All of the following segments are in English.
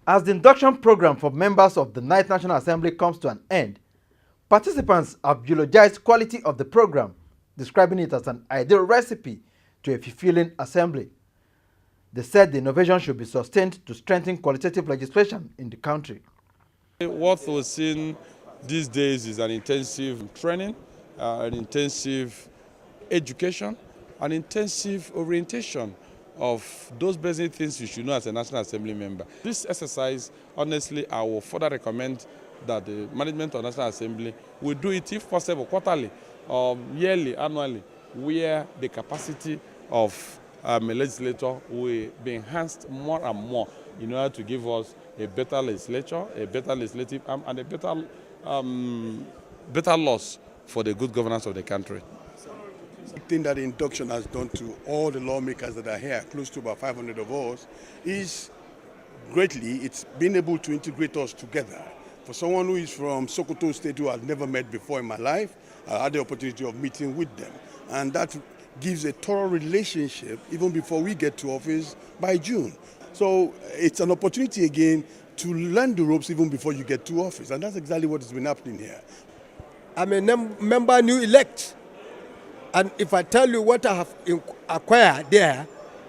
As the induction program for members of the 9th National Assembly comes to an end, participants have eulogized quality of the program, describing it as an ideal recipe to a fulfilling assembly. They said the innovation should be sustained to strengthen qualitative legislation in the country. What we're seeing these days is an intensive training, an intensive education, an intensive orientation of those basic things you should know as a National Assembly member. This exercise, honestly, I will further recommend that the management of National Assembly will do it, if possible, quarterly, yearly, annually, where the capacity of a legislator will be enhanced more and more in order to give us a better legislature, a better legislative arm, and a better laws for the good governance of the country. The thing that the induction has done to all the lawmakers that are here, close to about 500 of us, is greatly, it's been able to integrate us together. For someone who is from Sokoto State, who I've never met before in my life, I had the opportunity of meeting with them. And that gives a thorough relationship even before we get to office by June. So it's an opportunity again to learn the ropes even before you get to office. And that's exactly what has been happening here. I'm a member new elect. And if I tell you what I have acquired there,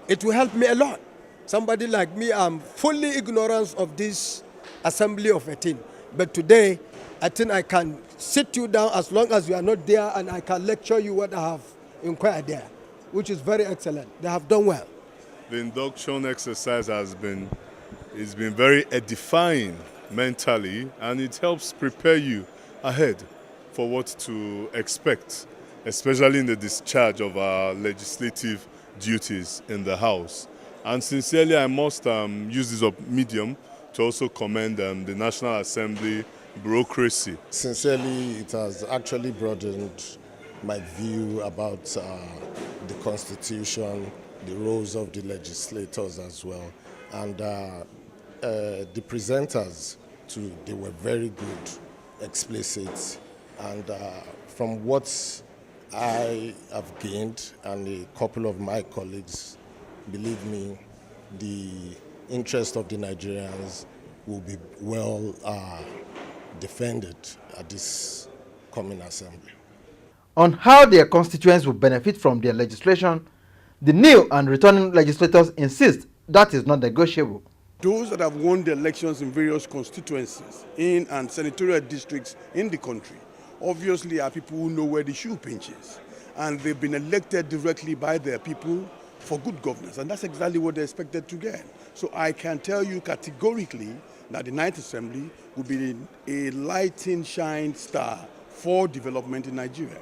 it will help me a lot. Somebody like me, I'm fully ignorant of this assembly of 18. But today, I think I can sit you down as long as you are not there, and I can lecture you what I have inquired there, which is very excellent. They have done well. The induction exercise has been very edifying mentally, and it helps prepare you ahead for what to expect, especially in the discharge of our legislative duties in the House. And sincerely, I must use this medium to also commend the National Assembly bureaucracy. Sincerely, it has actually broadened my view about the Constitution, the roles of the legislators as well. And the presenters, too, they were very good, explicit. And from what I have gained, and a couple of my colleagues, believe me, the interest of the Nigerians will be well defended at this coming assembly. On how their constituents will benefit from their legislation, the new and returning legislators insist that is not negotiable. Those that have won the elections in various constituencies in and senatorial districts in the country obviously are people who know where the shoe pinches, and they've been elected directly by their people for good governance, and that's exactly what they're expected to get. So I can tell you categorically that the 9th Assembly will be a lighting shine star for development in Nigeria.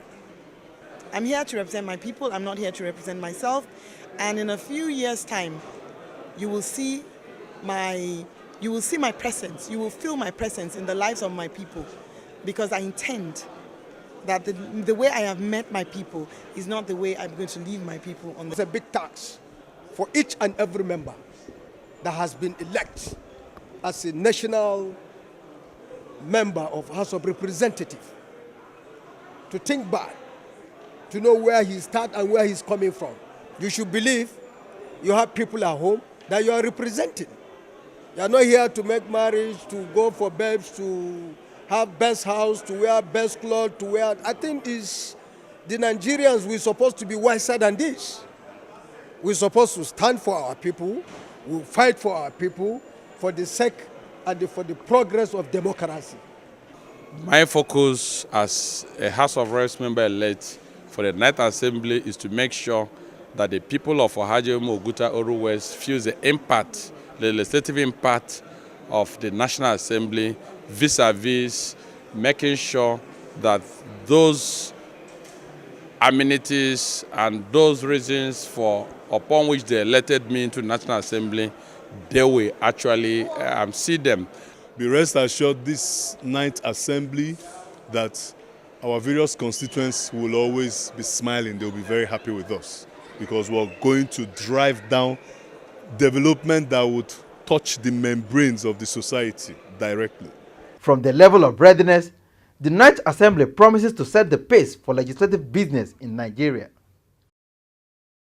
I'm here to represent my people. I'm not here to represent myself. And in a few years' time, you will see my presence. You will feel my presence in the lives of my people, because I intend that the way I have met my people is not the way I'm going to leave my people on the... It's a big tax for each and every member that has been elected as a national member of House of Representatives to think back, to know where he started and where he's coming from. You should believe you have people at home that you are representing. You are not here to make marriage, to go for babes, to have best house, to wear best clothes, to wear... I think it's the Nigerians, we're supposed to be wiser than this. We're supposed to stand for our people, we fight for our people, for the sake and for the progress of democracy. My focus as a House of Reps member-elect for the 9th Assembly is to make sure that the people of Ohajiomo, Oguta, Oru West feel the impact, the legislative impact of the National Assembly vis-a-vis making sure that those amenities and those reasons upon which they elected me into the National Assembly, they will actually see them. Be rest assured, this 9th Assembly, that our various constituents will always be smiling. They'll be very happy with us, because we're going to drive down development that would touch the membranes of the society directly. From the level of readiness, the 9th Assembly promises to set the pace for legislative business in Nigeria.